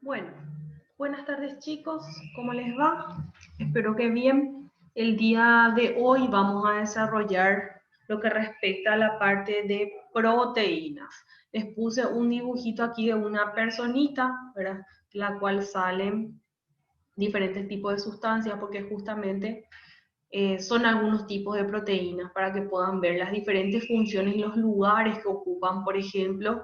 Bueno, buenas tardes chicos, ¿cómo les va? Espero que bien. El día de hoy vamos a desarrollar lo que respecta a la parte de proteínas. Les puse un dibujito aquí de una personita, ¿verdad? La cual salen diferentes tipos de sustancias porque justamente son algunos tipos de proteínas para que puedan ver las diferentes funciones y los lugares que ocupan. Por ejemplo,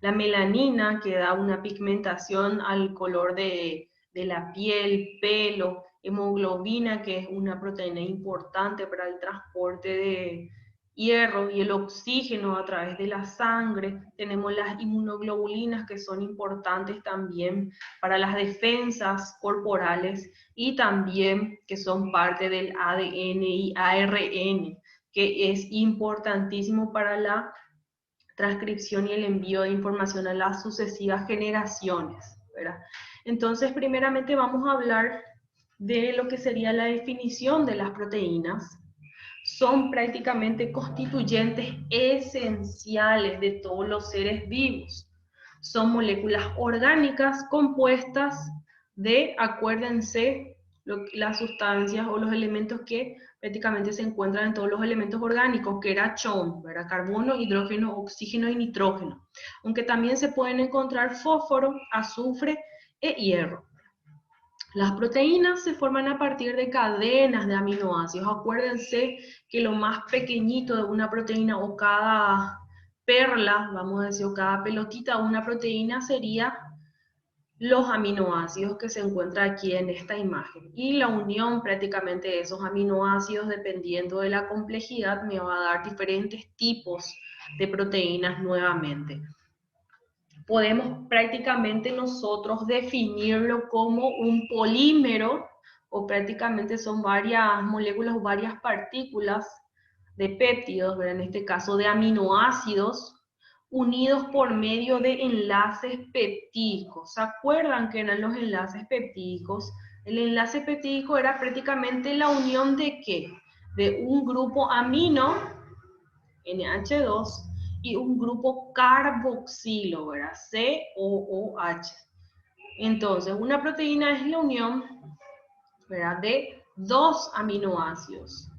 la melanina, que da una pigmentación al color de la piel, pelo; hemoglobina, que es una proteína importante para el transporte de hierro y el oxígeno a través de la sangre. Tenemos las inmunoglobulinas, que son importantes también para las defensas corporales, y también que son parte del ADN y ARN, que es importantísimo para la transcripción y el envío de información a las sucesivas generaciones, ¿verdad? Entonces, primeramente vamos a hablar de lo que sería la definición de las proteínas. Son prácticamente constituyentes esenciales de todos los seres vivos. Son moléculas orgánicas compuestas de, acuérdense, las sustancias o los elementos que prácticamente se encuentran en todos los elementos orgánicos, que era CHON, ¿verdad? Carbono, hidrógeno, oxígeno y nitrógeno. Aunque también se pueden encontrar fósforo, azufre e hierro. Las proteínas se forman a partir de cadenas de aminoácidos. Acuérdense que lo más pequeñito de una proteína, o cada perla, vamos a decir, o cada pelotita de una proteína, sería los aminoácidos que se encuentran aquí en esta imagen. Y la unión prácticamente de esos aminoácidos, dependiendo de la complejidad, me va a dar diferentes tipos de proteínas nuevamente. Podemos prácticamente nosotros definirlo como un polímero, o prácticamente son varias moléculas o varias partículas de péptidos, ¿verdad? En este caso de aminoácidos, unidos por medio de enlaces peptídicos. ¿Se acuerdan qué eran los enlaces peptídicos? El enlace peptídico era prácticamente la unión de ¿qué? De un grupo amino, NH2, y un grupo carboxilo, ¿verdad? COOH. Entonces, una proteína es la unión, ¿verdad?, de dos aminoácidos,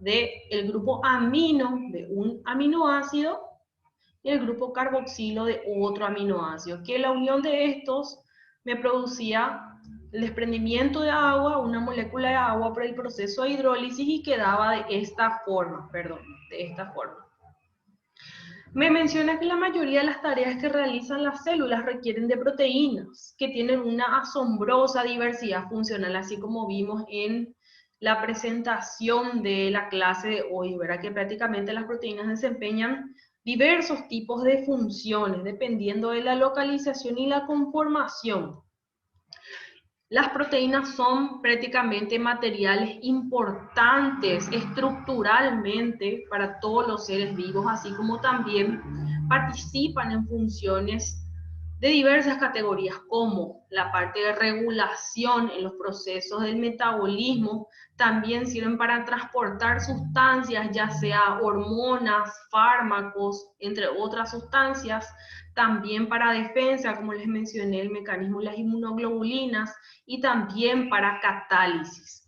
de el grupo amino de un aminoácido y el grupo carboxilo de otro aminoácido, que la unión de estos me producía el desprendimiento de agua, una molécula de agua por el proceso de hidrólisis, y quedaba de esta forma, de esta forma. Me menciona que la mayoría de las tareas que realizan las células requieren de proteínas, que tienen una asombrosa diversidad funcional, así como vimos en la presentación de la clase de hoy, ¿verdad? Que prácticamente las proteínas desempeñan diversos tipos de funciones, dependiendo de la localización y la conformación. Las proteínas son prácticamente materiales importantes estructuralmente para todos los seres vivos, así como también participan en funciones de diversas categorías, como la parte de regulación en los procesos del metabolismo. También sirven para transportar sustancias, ya sea hormonas, fármacos, entre otras sustancias. También para defensa, como les mencioné, el mecanismo de las inmunoglobulinas, y también para catálisis.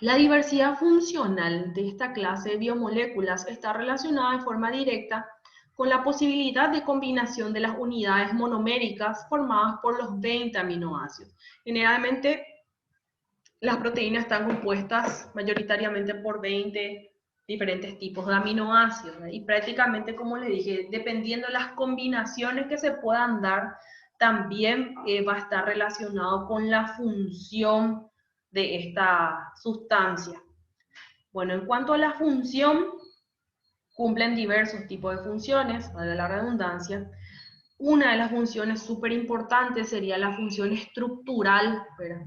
La diversidad funcional de esta clase de biomoléculas está relacionada de forma directa con la posibilidad de combinación de las unidades monoméricas formadas por los 20 aminoácidos. Generalmente, las proteínas están compuestas mayoritariamente por 20 diferentes tipos de aminoácidos, ¿verdad? Y prácticamente, como les dije, dependiendo de las combinaciones que se puedan dar, también va a estar relacionado con la función de esta sustancia. Bueno, en cuanto a la función, cumplen diversos tipos de funciones, vale la redundancia. Una de las funciones súper importantes sería la función estructural, ¿verdad?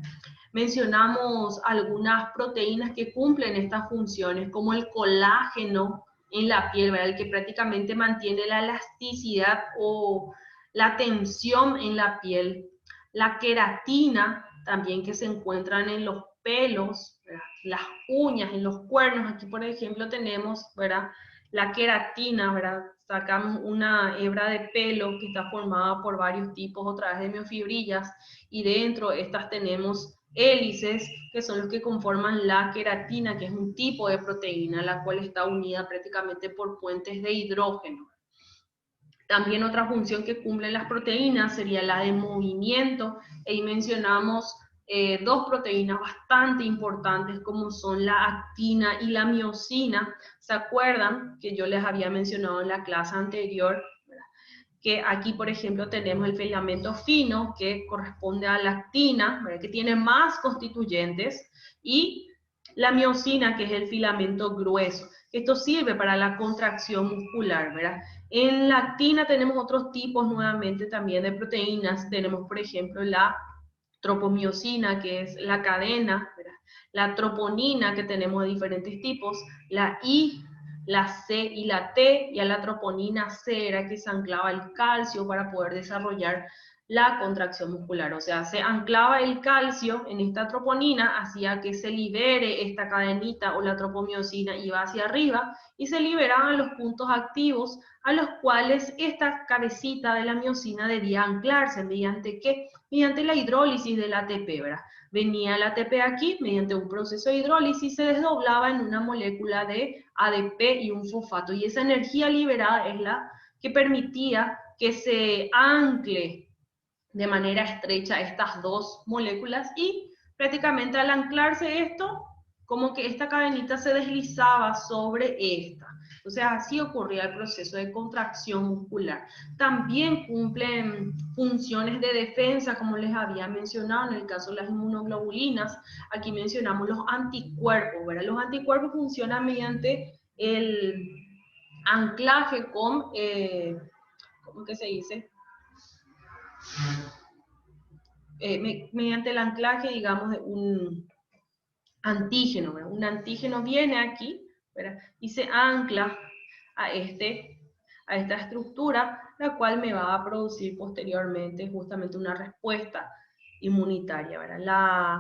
Mencionamos algunas proteínas que cumplen estas funciones, como el colágeno en la piel, ¿verdad?, el que prácticamente mantiene la elasticidad o la tensión en la piel. La queratina, también, que se encuentran en los pelos, ¿verdad?, las uñas, en los cuernos. Aquí, por ejemplo, tenemos, ¿verdad?, la queratina, ¿verdad? sacamos una hebra de pelo que está formada por varios tipos otra vez de miofibrillas y dentro de estas tenemos hélices que son los que conforman la queratina, que es un tipo de proteína la cual está unida prácticamente por puentes de hidrógeno. También otra función que cumplen las proteínas sería la de movimiento. Ahí mencionamos dos proteínas bastante importantes como son la actina y la miosina. ¿Se acuerdan que yo les había mencionado en la clase anterior? Que aquí, por ejemplo, tenemos el filamento fino que corresponde a la actina, ¿verdad? Que tiene más constituyentes, y la miosina, que es el filamento grueso. Esto sirve para la contracción muscular, ¿verdad? En la actina tenemos otros tipos nuevamente también de proteínas. Tenemos, por ejemplo, la tropomiosina, que es la cadena, ¿verdad? La troponina, que tenemos de diferentes tipos, la I, la C y la T, y a la troponina C era que se anclaba el calcio para poder desarrollar la contracción muscular. O sea, se anclaba el calcio en esta troponina, hacía que se libere esta cadenita o la tropomiosina, iba hacia arriba y se liberaban los puntos activos a los cuales esta cabecita de la miosina debía anclarse. ¿Mediante qué? Mediante la hidrólisis del ATP, ¿verdad? Venía el ATP aquí, mediante un proceso de hidrólisis se desdoblaba en una molécula de ADP y un fosfato, y esa energía liberada es la que permitía que se ancle de manera estrecha estas dos moléculas, y prácticamente al anclarse esto, como que esta cadenita se deslizaba sobre esta. O sea, así ocurría el proceso de contracción muscular. También cumplen funciones de defensa, como les había mencionado en el caso de las inmunoglobulinas. Aquí mencionamos los anticuerpos, ¿verdad? Los anticuerpos funcionan mediante el anclaje con, ¿cómo que se dice? Mediante el anclaje, digamos, de un antígeno, ¿verdad? Un antígeno viene aquí, ¿verdad? Y se ancla a esta estructura, la cual me va a producir posteriormente justamente una respuesta inmunitaria, ¿verdad?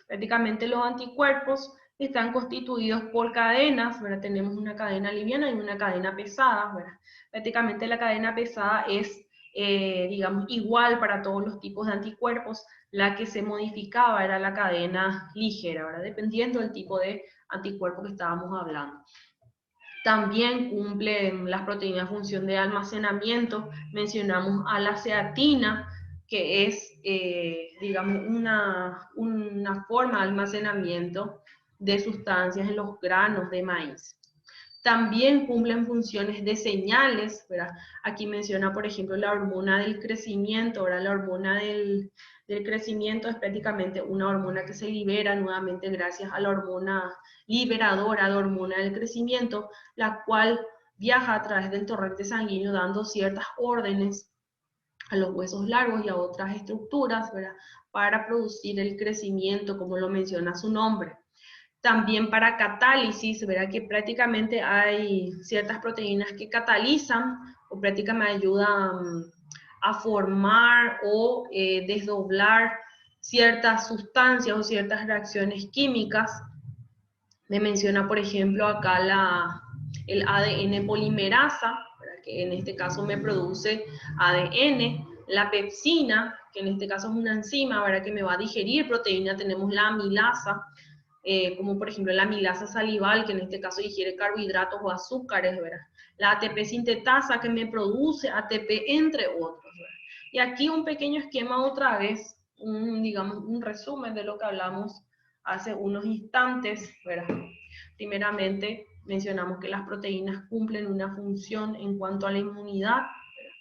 Prácticamente los anticuerpos están constituidos por cadenas, ¿verdad? Tenemos una cadena liviana y una cadena pesada, ¿verdad? Prácticamente la cadena pesada es, digamos, igual para todos los tipos de anticuerpos. La que se modificaba era la cadena ligera, ¿verdad? Dependiendo del tipo de anticuerpo que estábamos hablando. También cumplen las proteínas función de almacenamiento. Mencionamos a la ceatina, que es, digamos, una forma de almacenamiento de sustancias en los granos de maíz. También cumplen funciones de señales, ¿verdad? Aquí menciona, por ejemplo, la hormona del crecimiento, ¿verdad? La hormona del crecimiento es prácticamente una hormona que se libera nuevamente gracias a la hormona liberadora, la hormona del crecimiento, la cual viaja a través del torrente sanguíneo dando ciertas órdenes a los huesos largos y a otras estructuras, ¿verdad? Para producir el crecimiento, como lo menciona su nombre. También para catálisis, verá que prácticamente hay ciertas proteínas que catalizan o prácticamente ayudan a formar o desdoblar ciertas sustancias o ciertas reacciones químicas. Me menciona, por ejemplo, acá el ADN polimerasa, ¿verdad? Que en este caso me produce ADN, la pepsina, que en este caso es una enzima, ¿verdad? Que me va a digerir proteína. Tenemos la amilasa, como por ejemplo la amilasa salival, que en este caso digiere carbohidratos o azúcares, ¿verdad? La ATP sintetasa, que me produce ATP, entre otros, ¿verdad? Y aquí un pequeño esquema otra vez, digamos, un resumen de lo que hablamos hace unos instantes, ¿verdad? Primeramente, mencionamos que las proteínas cumplen una función en cuanto a la inmunidad, ¿verdad?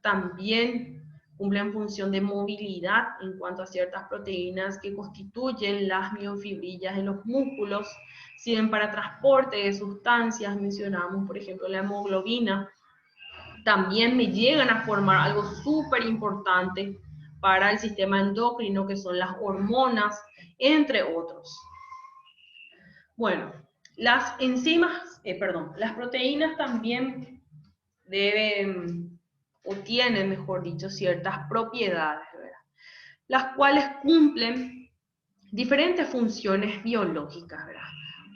También cumplen función de movilidad en cuanto a ciertas proteínas que constituyen las miofibrillas de los músculos, sirven para transporte de sustancias, mencionamos por ejemplo la hemoglobina. También me llegan a formar algo súper importante para el sistema endocrino, que son las hormonas, entre otros. Bueno, las enzimas, las proteínas también deben o tienen, mejor dicho, ciertas propiedades, ¿verdad? Las cuales cumplen diferentes funciones biológicas, ¿verdad?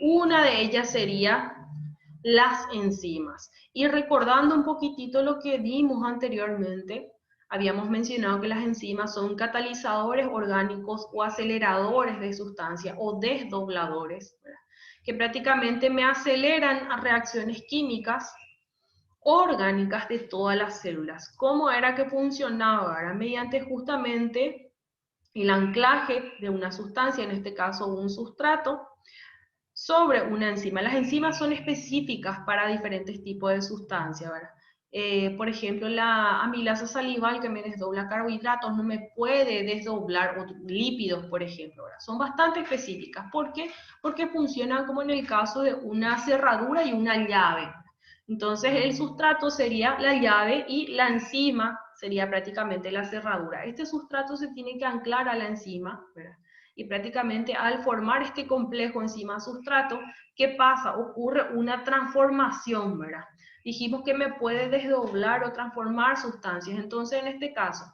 Una de ellas sería las enzimas. Y recordando un poquitito lo que vimos anteriormente, habíamos mencionado que las enzimas son catalizadores orgánicos o aceleradores de sustancias o desdobladores, ¿verdad? Que prácticamente me aceleran a reacciones químicas orgánicas de todas las células. ¿Cómo era que funcionaba? Era mediante justamente el anclaje de una sustancia, en este caso un sustrato, sobre una enzima. Las enzimas son específicas para diferentes tipos de sustancias, ¿verdad? Por ejemplo, la amilasa salival que me desdobla carbohidratos no me puede desdoblar lípidos, por ejemplo, ¿verdad? Son bastante específicas. ¿Por qué? Porque funcionan como en el caso de una cerradura y una llave. Entonces el sustrato sería la llave y la enzima sería prácticamente la cerradura. Este sustrato se tiene que anclar a la enzima, ¿verdad? Y prácticamente al formar este complejo enzima-sustrato, ¿qué pasa? Ocurre una transformación, ¿verdad? Dijimos que me puede desdoblar o transformar sustancias, entonces en este caso,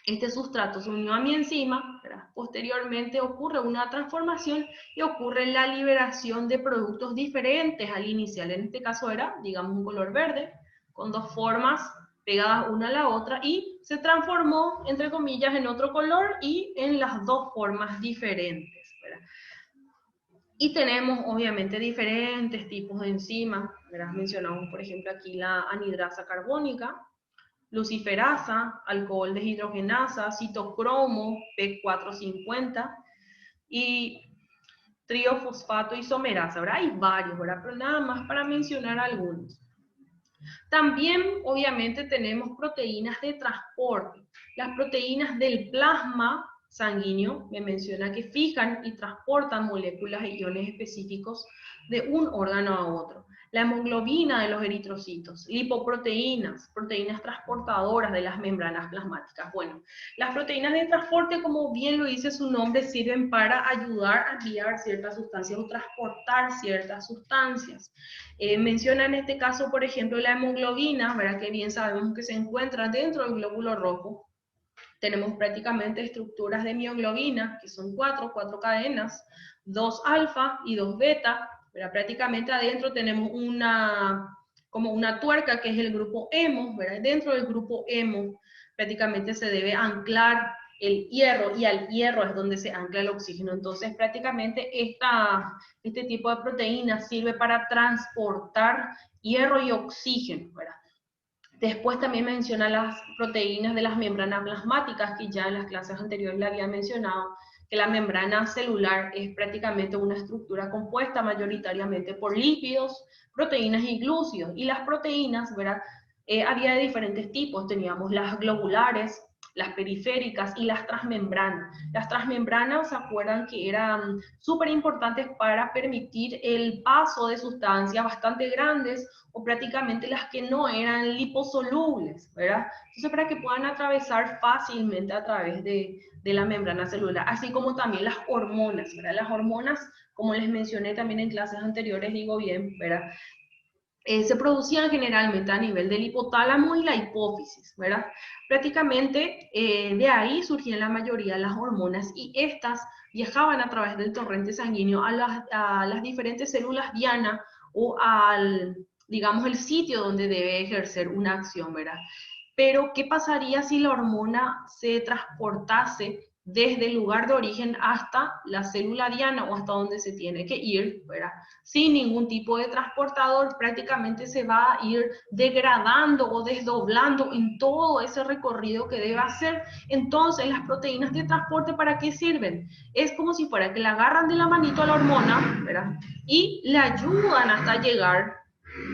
este sustrato se unió a mi enzima, ¿verdad? Posteriormente ocurre una transformación y ocurre la liberación de productos diferentes al inicial. En este caso era, digamos, un color verde, con dos formas pegadas una a la otra, y se transformó, entre comillas, en otro color y en las dos formas diferentes, ¿verdad? Y tenemos, obviamente, diferentes tipos de enzimas, ¿verdad? Mencionamos, por ejemplo, aquí la anhidrasa carbónica, luciferasa, alcohol deshidrogenasa, citocromo, P450 y triofosfato isomerasa, ¿verdad? Hay varios, ¿verdad? Pero nada más para mencionar algunos. También, obviamente, tenemos proteínas de transporte. Las proteínas del plasma sanguíneo, me menciona que fijan y transportan moléculas e iones específicos de un órgano a otro. La hemoglobina de los eritrocitos, lipoproteínas, proteínas transportadoras de las membranas plasmáticas. Bueno, las proteínas de transporte, como bien lo dice su nombre, sirven para ayudar a enviar ciertas sustancias o transportar ciertas sustancias. Menciona en este caso, por ejemplo, la hemoglobina, ¿verdad? Que bien sabemos que se encuentra dentro del glóbulo rojo. Tenemos prácticamente estructuras de mioglobina, que son cuatro cadenas, 2 alfa y 2 beta, ¿verdad? Prácticamente adentro tenemos como una tuerca que es el grupo hemo, ¿verdad? Dentro del grupo hemo prácticamente se debe anclar el hierro, y al hierro es donde se ancla el oxígeno. Entonces prácticamente este tipo de proteína sirve para transportar hierro y oxígeno, ¿verdad? Después también menciona las proteínas de las membranas plasmáticas, que ya en las clases anteriores le había mencionado, que la membrana celular es prácticamente una estructura compuesta mayoritariamente por lípidos, proteínas y glúcidos. Y las proteínas, ¿verdad? Había de diferentes tipos, teníamos las globulares, las periféricas y las transmembranas. Las transmembranas, ¿se acuerdan que eran súper importantes para permitir el paso de sustancias bastante grandes o prácticamente las que no eran liposolubles, ¿verdad? Entonces, para que puedan atravesar fácilmente a través de la membrana celular, así como también las hormonas, ¿verdad? Las hormonas, como les mencioné también en clases anteriores, digo bien, ¿verdad? Se producían generalmente a nivel del hipotálamo y la hipófisis, ¿verdad? Prácticamente de ahí surgían la mayoría de las hormonas, y estas viajaban a través del torrente sanguíneo a las diferentes células diana o al, digamos, el sitio donde debe ejercer una acción, ¿verdad? Pero, ¿qué pasaría si la hormona se transportase desde el lugar de origen hasta la célula diana o hasta donde se tiene que ir, ¿verdad? Sin ningún tipo de transportador, prácticamente se va a ir degradando o desdoblando en todo ese recorrido que debe hacer. Entonces, las proteínas de transporte, ¿para qué sirven? Es como si fuera que le agarran de la manito a la hormona, ¿verdad? Y le ayudan hasta llegar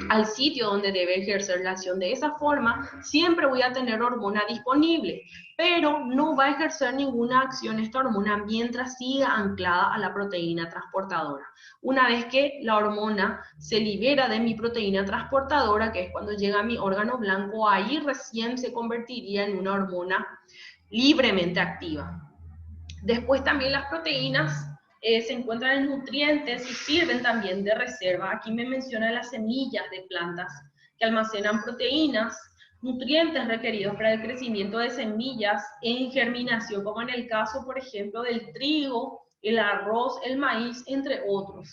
al sitio donde debe ejercer la acción. De esa forma, siempre voy a tener hormona disponible, pero no va a ejercer ninguna acción esta hormona mientras siga anclada a la proteína transportadora. Una vez que la hormona se libera de mi proteína transportadora, que es cuando llega a mi órgano blanco, ahí recién se convertiría en una hormona libremente activa. Después también las proteínas se encuentran en nutrientes y sirven también de reserva. Aquí me menciona las semillas de plantas que almacenan proteínas, nutrientes requeridos para el crecimiento de semillas en germinación, como en el caso, por ejemplo, del trigo, el arroz, el maíz, entre otros.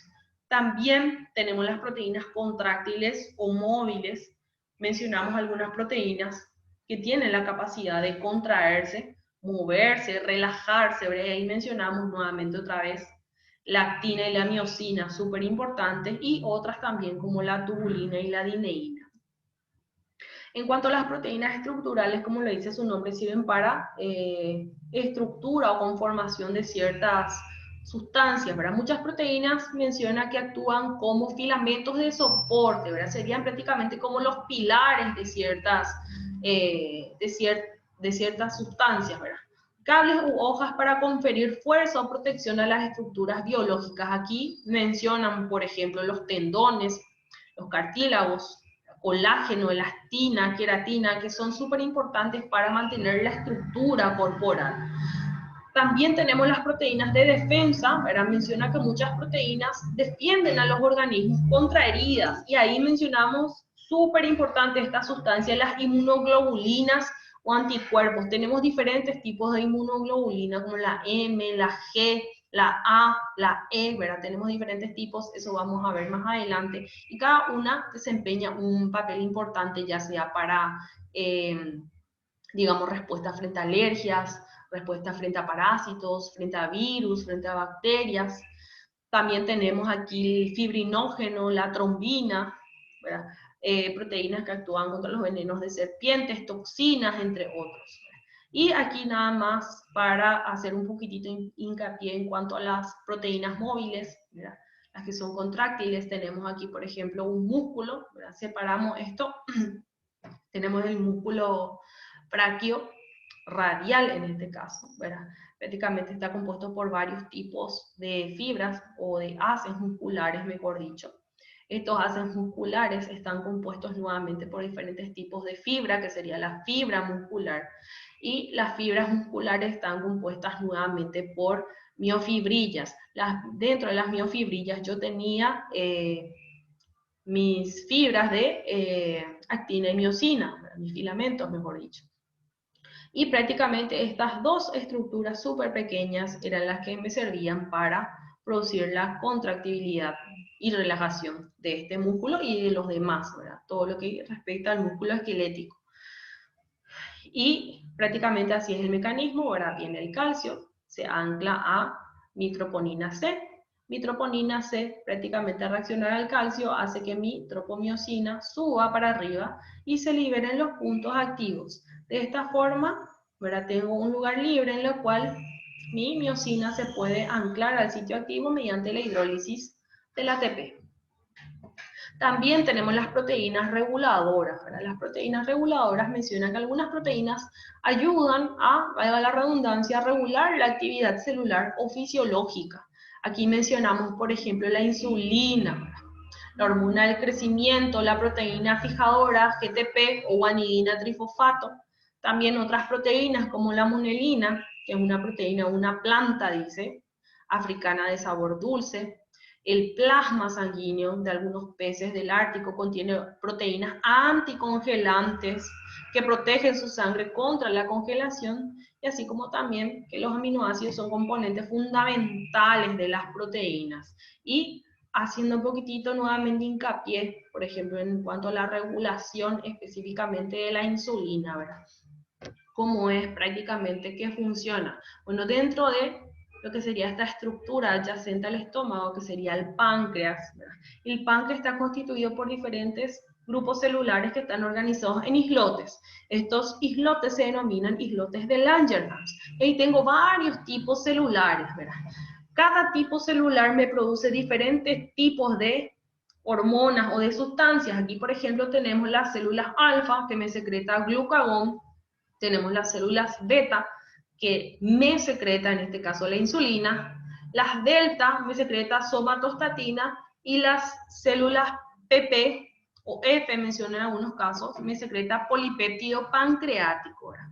También tenemos las proteínas contráctiles o móviles. Mencionamos algunas proteínas que tienen la capacidad de contraerse, moverse, relajarse. Y ahí mencionamos nuevamente otra vez la actina y la miosina, súper importantes, y otras también como la tubulina y la dineína. En cuanto a las proteínas estructurales, como le dice su nombre, sirven para estructura o conformación de ciertas sustancias, ¿verdad? Muchas proteínas menciona que actúan como filamentos de soporte, ¿verdad? Serían prácticamente como los pilares de ciertas sustancias, ¿verdad? Cables u hojas para conferir fuerza o protección a las estructuras biológicas. Aquí mencionan, por ejemplo, los tendones, los cartílagos, colágeno, elastina, queratina, que son súper importantes para mantener la estructura corporal. También tenemos las proteínas de defensa, ¿verdad? Menciona que muchas proteínas defienden a los organismos contra heridas, y ahí mencionamos súper importante esta sustancia, las inmunoglobulinas o anticuerpos. Tenemos diferentes tipos de inmunoglobulina, como la M, la G, la A, la E, ¿verdad? Tenemos diferentes tipos, eso vamos a ver más adelante, y cada una desempeña un papel importante, ya sea para, digamos, respuesta frente a alergias, respuesta frente a parásitos, frente a virus, frente a bacterias. También tenemos aquí el fibrinógeno, la trombina, ¿verdad? Proteínas que actúan contra los venenos de serpientes, toxinas, entre otros. Y aquí nada más para hacer un poquitito hincapié en cuanto a las proteínas móviles, ¿verdad? Las que son contráctiles, tenemos aquí, por ejemplo, un músculo, ¿verdad? Separamos esto, tenemos el músculo braquio radial en este caso, ¿verdad? Prácticamente está compuesto por varios tipos de fibras o de haces musculares, mejor dicho. Estos haces musculares están compuestos nuevamente por diferentes tipos de fibra, que sería la fibra muscular, y las fibras musculares están compuestas nuevamente por miofibrillas. Dentro de las miofibrillas yo tenía mis fibras de actina y miosina, mis filamentos, mejor dicho. Y prácticamente estas dos estructuras súper pequeñas eran las que me servían para producir la contractibilidad y relajación de este músculo y de los demás, ¿verdad? Todo lo que respecta al músculo esquelético. Y prácticamente así es el mecanismo, ¿verdad? Viene el calcio, se ancla a mitroponina C. Mitroponina C, prácticamente al reaccionar al calcio, hace que mi tropomiosina suba para arriba y se liberen los puntos activos. De esta forma, ¿verdad? Tengo un lugar libre en el cual mi miosina se puede anclar al sitio activo mediante la hidrólisis del ATP. También tenemos las proteínas reguladoras, ¿verdad? Las proteínas reguladoras mencionan que algunas proteínas ayudan a, valga la redundancia, a regular la actividad celular o fisiológica. Aquí mencionamos, por ejemplo, la insulina, la hormona del crecimiento, la proteína fijadora, GTP o guanidina trifosfato. También otras proteínas como la munelina, que es una proteína, una planta, dice, africana de sabor dulce. El plasma sanguíneo de algunos peces del Ártico contiene proteínas anticongelantes que protegen su sangre contra la congelación, y así como también que los aminoácidos son componentes fundamentales de las proteínas. Y haciendo un poquitito nuevamente hincapié, por ejemplo, en cuanto a la regulación específicamente de la insulina, ¿verdad? ¿Cómo es prácticamente que funciona? Bueno, dentro de lo que sería esta estructura adyacente al estómago, que sería el páncreas, ¿verdad? El páncreas está constituido por diferentes grupos celulares que están organizados en islotes. Estos islotes se denominan islotes de Langerhans. Y ahí tengo varios tipos celulares, ¿verdad? Cada tipo celular me produce diferentes tipos de hormonas o de sustancias. Aquí, por ejemplo, tenemos las células alfa, que me secreta glucagón. Tenemos las células beta, que me secreta, en este caso, la insulina. Las delta me secreta somatostatina, y las células PP o F, mencioné en algunos casos, me secreta polipéptido pancreático. ¿Verdad?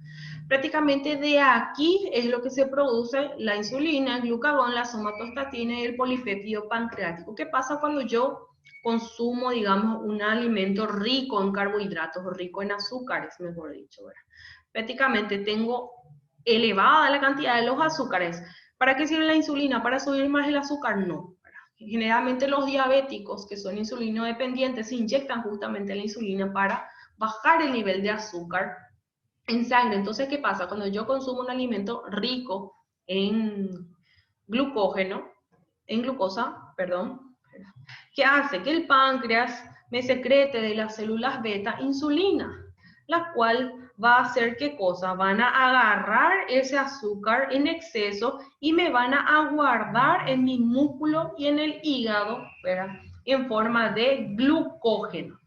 Prácticamente de aquí es lo que se produce la insulina, el glucagón, la somatostatina y el polipéptido pancreático. ¿Qué pasa cuando yo consumo, digamos, un alimento rico en carbohidratos o rico en azúcares, mejor dicho, ¿verdad? Prácticamente tengo elevada la cantidad de los azúcares. ¿Para qué sirve la insulina? ¿Para subir más el azúcar? No. Generalmente los diabéticos que son insulino dependientes se inyectan justamente la insulina para bajar el nivel de azúcar en sangre. Entonces, ¿qué pasa? Cuando yo consumo un alimento rico en glucógeno, en glucosa, perdón, ¿qué hace? Que el páncreas me secrete de las células beta insulina, la cual va a hacer ¿qué cosa? Van a agarrar ese azúcar en exceso y me van a guardar en mi músculo y en el hígado, ¿verdad? En forma de glucógeno.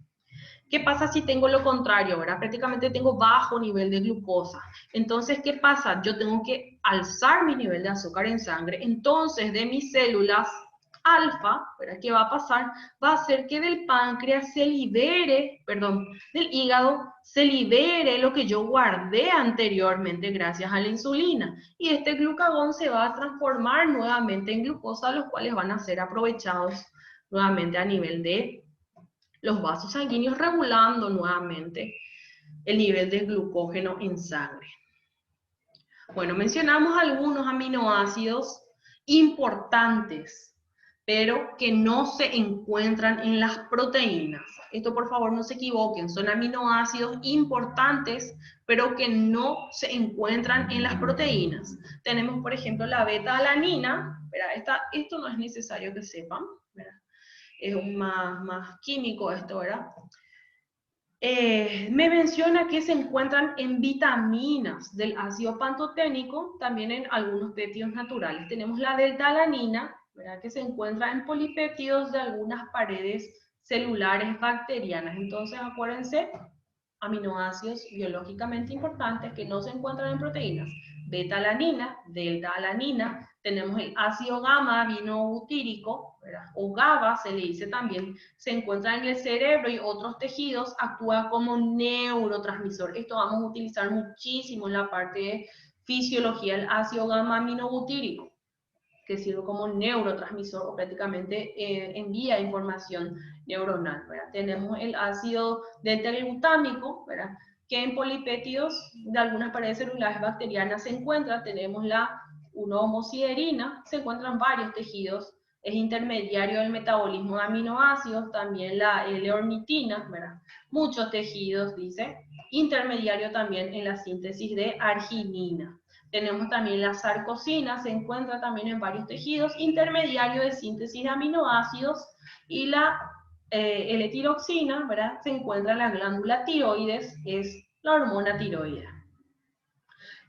¿Qué pasa si tengo lo contrario, verdad? Prácticamente tengo bajo nivel de glucosa. Entonces, ¿qué pasa? Yo tengo que alzar mi nivel de azúcar en sangre. Entonces, de mis células alfa, ¿verdad? ¿Qué va a pasar? Va a hacer que del páncreas se libere, perdón, del hígado se libere lo que yo guardé anteriormente gracias a la insulina. Y este glucagón se va a transformar nuevamente en glucosa, los cuales van a ser aprovechados nuevamente a nivel de los vasos sanguíneos, regulando nuevamente el nivel de glucógeno en sangre. Bueno, mencionamos algunos aminoácidos importantes, pero que no se encuentran en las proteínas. Esto por favor no se equivoquen, son aminoácidos importantes, pero que no se encuentran en las proteínas. Tenemos por ejemplo la beta-alanina, esto no es necesario que sepan, ¿verdad? Es más químico esto, ¿verdad? Me menciona que se encuentran en vitaminas del ácido pantoténico, también en algunos péptidos naturales. Tenemos la delta-alanina, ¿verdad? Que se encuentra en polipéptidos de algunas paredes celulares bacterianas. Entonces, acuérdense, aminoácidos biológicamente importantes que no se encuentran en proteínas. Beta-alanina, delta-alanina, tenemos el ácido gamma aminobutírico, ¿verdad? O GABA se le dice también, se encuentra en el cerebro y otros tejidos, actúa como neurotransmisor. Esto vamos a utilizar muchísimo en la parte de fisiología, el ácido gamma aminobutírico, que sirve como neurotransmisor o prácticamente envía información neuronal, ¿verdad? Tenemos el ácido delta-glutámico, ¿verdad? Que en polipéptidos de algunas paredes celulares bacterianas se encuentra. Tenemos la 1-homosiderina, se encuentran varios tejidos, es intermediario del metabolismo de aminoácidos, también la L-ornitina, ¿verdad? Muchos tejidos, dice, intermediario también en la síntesis de arginina. Tenemos también la sarcosina, se encuentra también en varios tejidos, intermediario de síntesis de aminoácidos, y la L-tiroxina, ¿verdad? Se encuentra en la glándula tiroides, es la hormona tiroidea.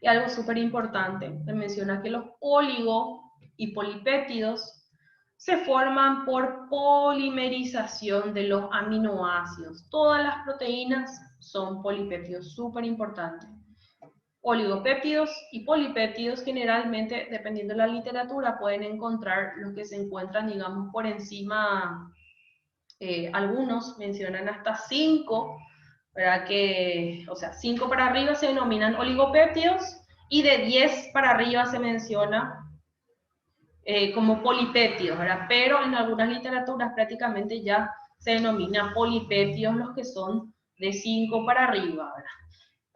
Y algo súper importante, me menciona que los oligo y polipéptidos se forman por polimerización de los aminoácidos. Todas las proteínas son polipéptidos, súper importante. Oligopéptidos y polipéptidos generalmente, dependiendo de la literatura, pueden encontrar los que se encuentran, digamos, por encima, algunos mencionan hasta 5, ¿verdad? O sea, 5 para arriba se denominan oligopéptidos y de 10 para arriba se menciona como polipéptidos, ¿verdad? Pero en algunas literaturas prácticamente ya se denomina polipéptidos los que son de 5 para arriba, ¿verdad?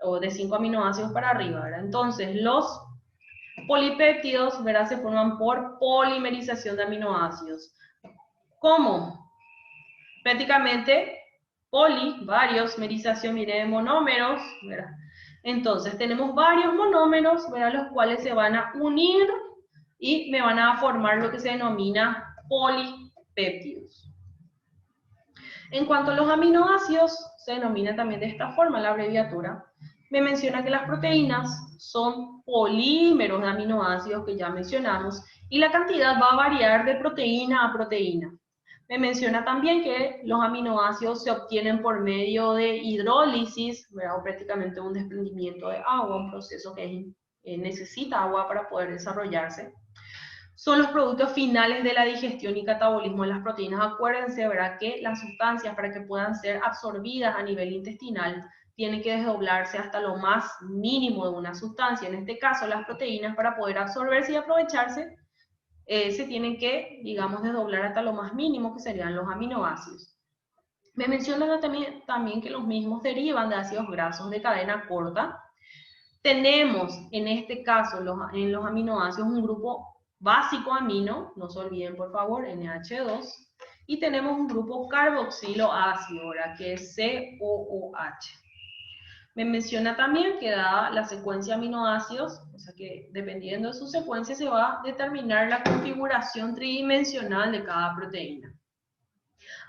O de 5 aminoácidos para arriba, ¿verdad? Entonces, los polipéptidos, ¿verdad? Se forman por polimerización de aminoácidos. ¿Cómo? Prácticamente, varios, merización, mire, de monómeros, ¿verdad? Entonces, tenemos varios monómeros, ¿verdad? Los cuales se van a unir y me van a formar lo que se denomina polipéptidos. En cuanto a los aminoácidos, se denomina también de esta forma la abreviatura. Me menciona que las proteínas son polímeros de aminoácidos que ya mencionamos y la cantidad va a variar de proteína a proteína. Me menciona también que los aminoácidos se obtienen por medio de hidrólisis, ¿verdad? O prácticamente un desprendimiento de agua, un proceso que necesita agua para poder desarrollarse. Son los productos finales de la digestión y catabolismo de las proteínas. Acuérdense, ¿verdad?, que las sustancias para que puedan ser absorbidas a nivel intestinal tienen que desdoblarse hasta lo más mínimo de una sustancia. En este caso, las proteínas, para poder absorberse y aprovecharse, se tienen que, digamos, desdoblar hasta lo más mínimo, que serían los aminoácidos. Me mencionan también que los mismos derivan de ácidos grasos de cadena corta. Tenemos, en este caso, en los aminoácidos, un grupo básico amino, no se olviden por favor, NH2, y tenemos un grupo carboxilo ácido, ¿verdad? Que es COOH. Me menciona también que dada la secuencia de aminoácidos, o sea que dependiendo de su secuencia se va a determinar la configuración tridimensional de cada proteína.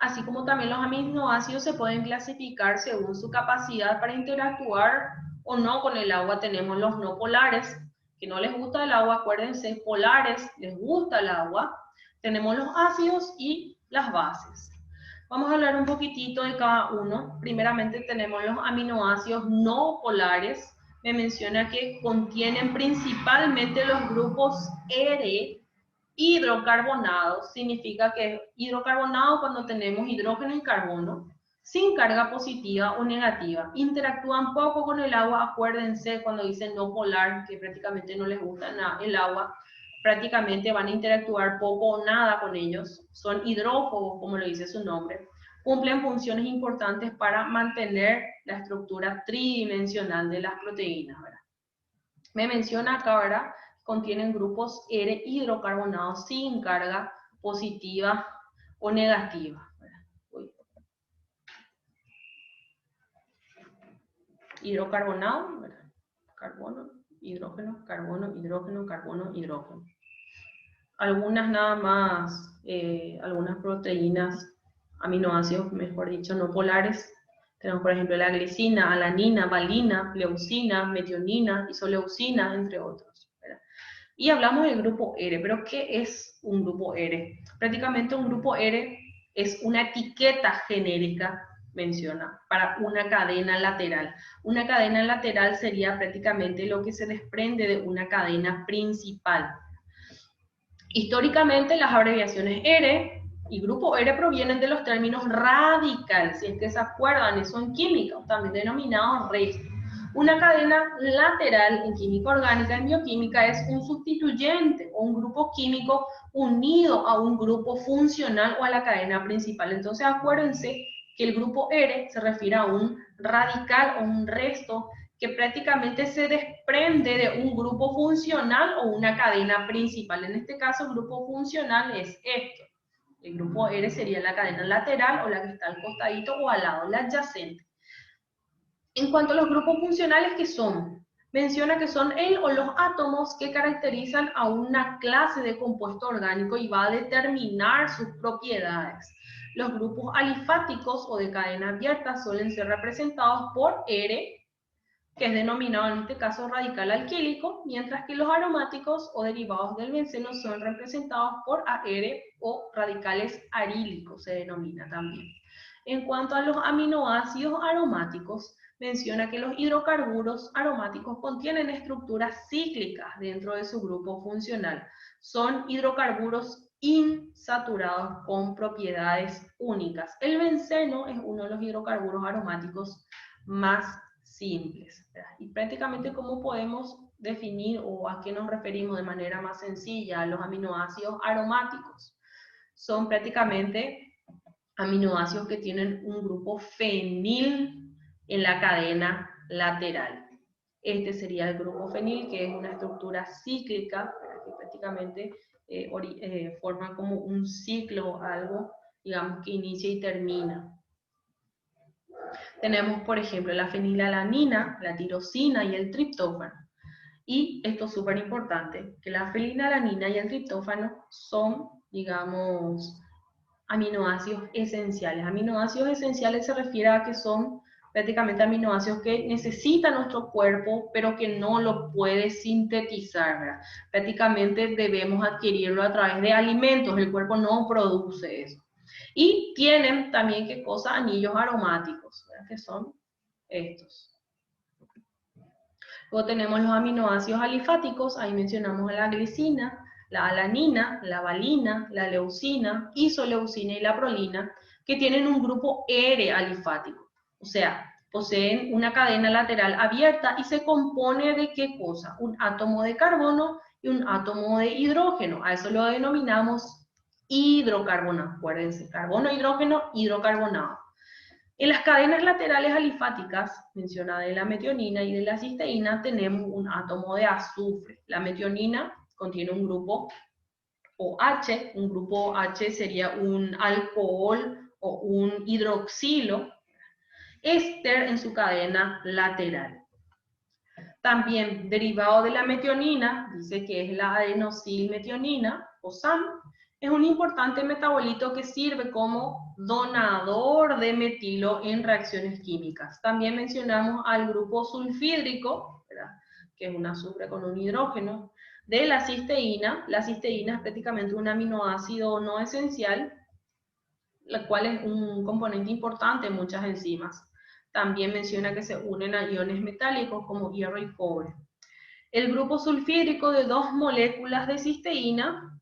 Así como también los aminoácidos se pueden clasificar según su capacidad para interactuar o no con el agua. Tenemos los no polares, que no les gusta el agua, acuérdense, polares, les gusta el agua. Tenemos los ácidos y las bases. Vamos a hablar un poquitito de cada uno. Primeramente tenemos los aminoácidos no polares. Me menciona que contienen principalmente los grupos R, hidrocarbonado. Significa que hidrocarbonado cuando tenemos hidrógeno y carbono, sin carga positiva o negativa. Interactúan poco con el agua, acuérdense cuando dicen no polar, que prácticamente no les gusta nada el agua, prácticamente van a interactuar poco o nada con ellos. Son hidrófobos, como lo dice su nombre. Cumplen funciones importantes para mantener la estructura tridimensional de las proteínas, ¿verdad? Me menciona acá, ¿verdad? Contienen grupos R hidrocarbonados sin carga positiva o negativa. Hidrocarbonado, ¿verdad? Carbono, hidrógeno, carbono, hidrógeno, carbono, hidrógeno. Algunas nada más, algunas proteínas, aminoácidos, mejor dicho, no polares. Tenemos, por ejemplo, la glicina, alanina, valina, leucina, metionina, isoleucina, entre otros, ¿verdad? Y hablamos del grupo R, pero ¿qué es un grupo R? Prácticamente un grupo R es una etiqueta genérica, menciona, para una cadena lateral. Una cadena lateral sería prácticamente lo que se desprende de una cadena principal. Históricamente las abreviaciones R y grupo R provienen de los términos radical, si es que se acuerdan, eso en química, también denominados resto. Una cadena lateral en química orgánica, en bioquímica, es un sustituyente o un grupo químico unido a un grupo funcional o a la cadena principal. Entonces acuérdense que el grupo R se refiere a un radical o un resto que prácticamente se desprende de un grupo funcional o una cadena principal. En este caso, el grupo funcional es esto. El grupo R sería la cadena lateral o la que está al costadito o al lado, la adyacente. En cuanto a los grupos funcionales, ¿qué son? Menciona que son el o los átomos que caracterizan a una clase de compuesto orgánico y va a determinar sus propiedades. Los grupos alifáticos o de cadena abierta suelen ser representados por R, que es denominado en este caso radical alquílico, mientras que los aromáticos o derivados del benceno son representados por AR o radicales arílicos, se denomina también. En cuanto a los aminoácidos aromáticos, menciona que los hidrocarburos aromáticos contienen estructuras cíclicas dentro de su grupo funcional. Son hidrocarburos insaturados con propiedades únicas. El benceno es uno de los hidrocarburos aromáticos más simples, ¿verdad? Y prácticamente cómo podemos definir o a qué nos referimos de manera más sencilla a los aminoácidos aromáticos. Son prácticamente aminoácidos que tienen un grupo fenil en la cadena lateral. Este sería el grupo fenil, que es una estructura cíclica, que prácticamente forma como un ciclo, algo, digamos, que inicia y termina. Tenemos, por ejemplo, la fenilalanina, la tirosina y el triptófano. Y esto es súper importante, que la fenilalanina y el triptófano son, digamos, aminoácidos esenciales. Aminoácidos esenciales se refiere a que son prácticamente aminoácidos que necesita nuestro cuerpo, pero que no lo puede sintetizar, ¿verdad? Prácticamente debemos adquirirlo a través de alimentos, el cuerpo no produce eso. Y tienen también, ¿qué cosa? Anillos aromáticos, ¿verdad? Que son estos. Luego tenemos los aminoácidos alifáticos, ahí mencionamos la glicina, la alanina, la valina, la leucina, isoleucina y la prolina, que tienen un grupo R alifático. O sea, poseen una cadena lateral abierta y se compone de ¿qué cosa? Un átomo de carbono y un átomo de hidrógeno. A eso lo denominamos hidrocarbonato. Acuérdense, carbono, hidrógeno, hidrocarbonado. En las cadenas laterales alifáticas, mencionada de la metionina y de la cisteína, tenemos un átomo de azufre. La metionina contiene un grupo OH, un grupo OH sería un alcohol o un hidroxilo, éster en su cadena lateral. También derivado de la metionina, dice que es la adenosilmetionina o SAM, es un importante metabolito que sirve como donador de metilo en reacciones químicas. También mencionamos al grupo sulfídrico, ¿verdad?, que es un azufre con un hidrógeno, de la cisteína. La cisteína es prácticamente un aminoácido no esencial, la cual es un componente importante en muchas enzimas. También menciona que se unen a iones metálicos como hierro y cobre. El grupo sulfídrico de 2 moléculas de cisteína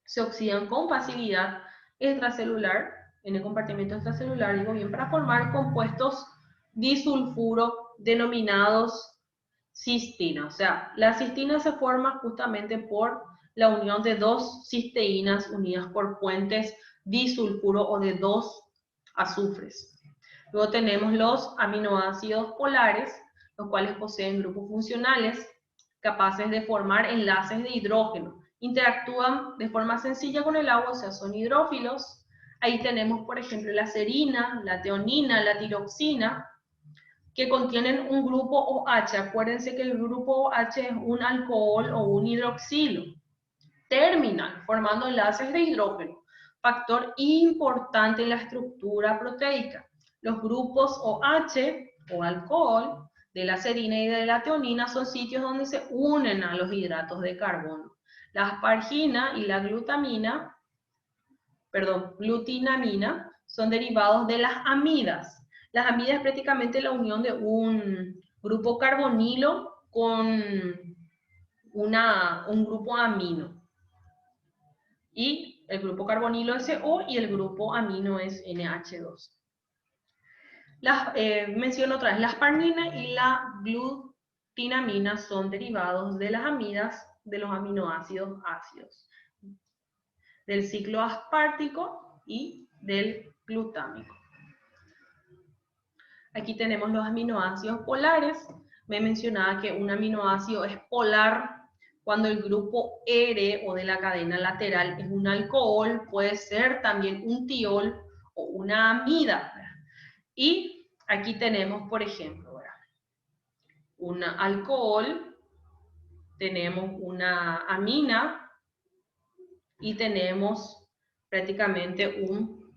se oxidan con facilidad extracelular, en el compartimento extracelular, digo bien, para formar compuestos disulfuro denominados cistina. O sea, la cistina se forma justamente por la unión de 2 cisteínas unidas por puentes disulfuro o de 2 azufres. Luego tenemos los aminoácidos polares, los cuales poseen grupos funcionales capaces de formar enlaces de hidrógeno. Interactúan de forma sencilla con el agua, o sea, son hidrófilos. Ahí tenemos, por ejemplo, la serina, la teonina, la tiroxina, que contienen un grupo OH. Acuérdense que el grupo OH es un alcohol o un hidroxilo. Terminan formando enlaces de hidrógeno, factor importante en la estructura proteica. Los grupos OH o alcohol de la serina y de la teonina son sitios donde se unen a los hidratos de carbono. La aspargina y la glutinamina son derivados de las amidas. Las amidas es prácticamente la unión de un grupo carbonilo con un grupo amino. Y el grupo carbonilo es CO y el grupo amino es NH2. Menciono otra vez, la aspargina y la glutinamina son derivados de las amidas de los aminoácidos ácidos, del ciclo aspartico y del glutámico. Aquí tenemos los aminoácidos polares. Me mencionaba que un aminoácido es polar cuando el grupo R o de la cadena lateral es un alcohol, puede ser también un tiol o una amida. Y aquí tenemos, por ejemplo, un alcohol, tenemos una amina y tenemos prácticamente un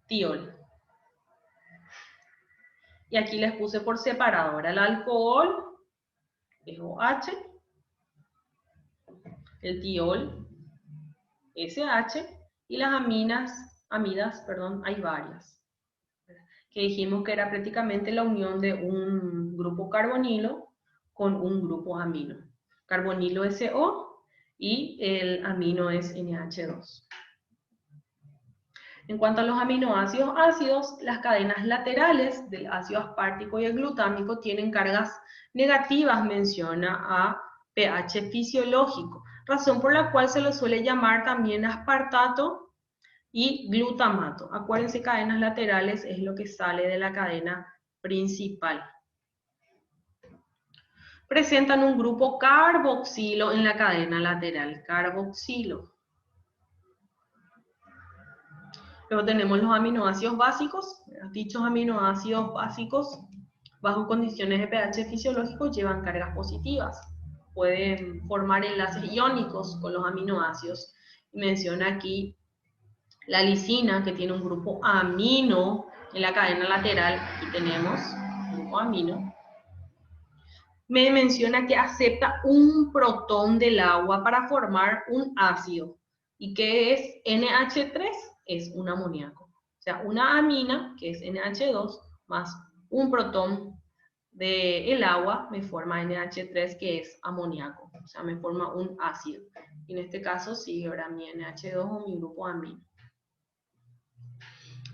tiol. Y aquí les puse por separado. El alcohol es OH, el tiol SH, y las amidas, hay varias. Que dijimos que era prácticamente la unión de un grupo carbonilo con un grupo amino. Carbonilo es CO y el amino es NH2. En cuanto a los aminoácidos ácidos, las cadenas laterales del ácido aspartico y el glutámico tienen cargas negativas, menciona a pH fisiológico, razón por la cual se lo suele llamar también aspartato y glutamato. Acuérdense, cadenas laterales es lo que sale de la cadena principal. Presentan un grupo carboxilo en la cadena lateral, carboxilo. Luego tenemos los aminoácidos básicos. Dichos aminoácidos básicos, bajo condiciones de pH fisiológico, llevan cargas positivas. Pueden formar enlaces iónicos con los aminoácidos. Menciona aquí la lisina, que tiene un grupo amino en la cadena lateral. Aquí tenemos un grupo amino. Me menciona que acepta un protón del agua para formar un ácido. ¿Y qué es NH3? Es un amoníaco. O sea, una amina, que es NH2, más un protón del agua, me forma NH3, que es amoníaco. O sea, me forma un ácido. Y en este caso, sí, ahora mi NH2 o mi grupo amino.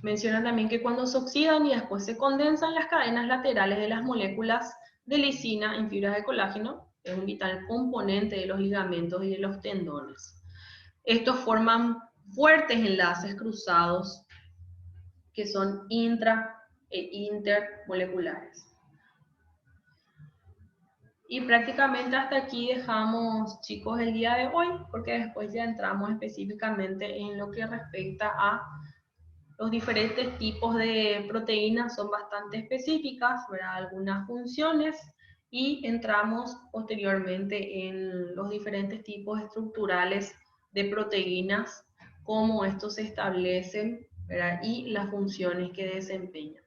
Menciona también que cuando se oxidan y después se condensan las cadenas laterales de las moléculas de lisina en fibras de colágeno, es un vital componente de los ligamentos y de los tendones. Estos forman fuertes enlaces cruzados que son intra e intermoleculares. Y prácticamente hasta aquí dejamos, chicos, el día de hoy, porque después ya entramos específicamente en lo que respecta a los diferentes tipos de proteínas. Son bastante específicas, ¿verdad? Algunas funciones, y entramos posteriormente en los diferentes tipos estructurales de proteínas, cómo estos se establecen, ¿verdad? Y las funciones que desempeñan.